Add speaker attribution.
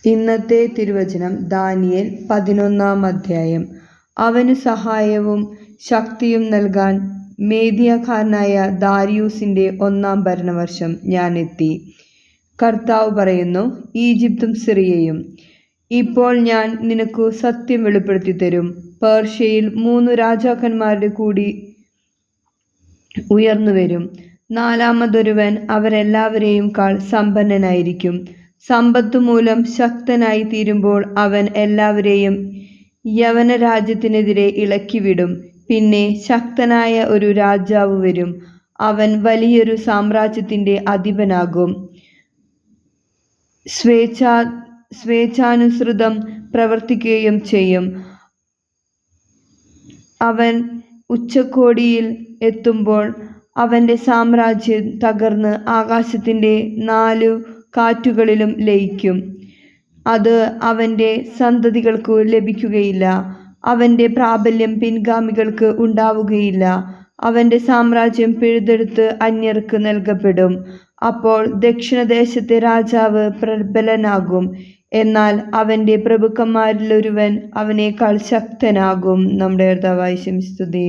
Speaker 1: ഇന്നത്തെ തിരുവചനം ദാനിയേൽ 11-ാം അധ്യായം. അവനു സഹായവും ശക്തിയും നൽകാൻ മേദ്യക്കാരനായ ദാരിയൂസിന്റെ 1-ാം ഭരണവർഷം ഞാൻ എത്തി. കർത്താവ് പറയുന്നു, ഈജിപ്തും സിറിയയും ഇപ്പോൾ ഞാൻ നിനക്കു സത്യം വെളിപ്പെടുത്തി തരും. പേർഷ്യയിൽ 3 രാജാക്കന്മാരുടെ കൂടി ഉയർന്നുവരും. 4-മതൊരുവൻ അവരെല്ലാവരെയും കാൾ സമ്പന്നനായിരിക്കും. സമ്പത്തുമൂലം ശക്തനായി തീരുമ്പോൾ അവൻ എല്ലാവരെയും യവനരാജ്യത്തിനെതിരെ ഇളക്കിവിടും. പിന്നെ ശക്തനായ ഒരു രാജാവ് വരും. അവൻ വലിയൊരു സാമ്രാജ്യത്തിന്റെ അധിപനാകും. സ്വേച്ഛാനുസൃതം പ്രവർത്തിക്കുകയും ചെയ്യും. അവൻ ഉച്ചകോടിയിൽ എത്തുമ്പോൾ അവന്റെ സാമ്രാജ്യം തകർന്ന് ആകാശത്തിന്റെ 4 കാറ്റുകളിലും ലയിക്കും. അത് അവന്റെ സന്തതികൾക്കു ലഭിക്കുകയില്ല. അവന്റെ പ്രാബല്യം പിൻഗാമികൾക്ക് ഉണ്ടാവുകയില്ല. അവന്റെ സാമ്രാജ്യം പിഴുതെടുത്ത് അന്യർക്ക് നൽകപ്പെടും. അപ്പോൾ ദക്ഷിണദേശത്തെ രാജാവ് പ്രബലനാകും. എന്നാൽ അവന്റെ പ്രഭുക്കന്മാരിലൊരുവൻ അവനേക്കാൾ ശക്തനാകും. നമ്മുടെ കർത്താവായ യേശുവേ സ്തുതി.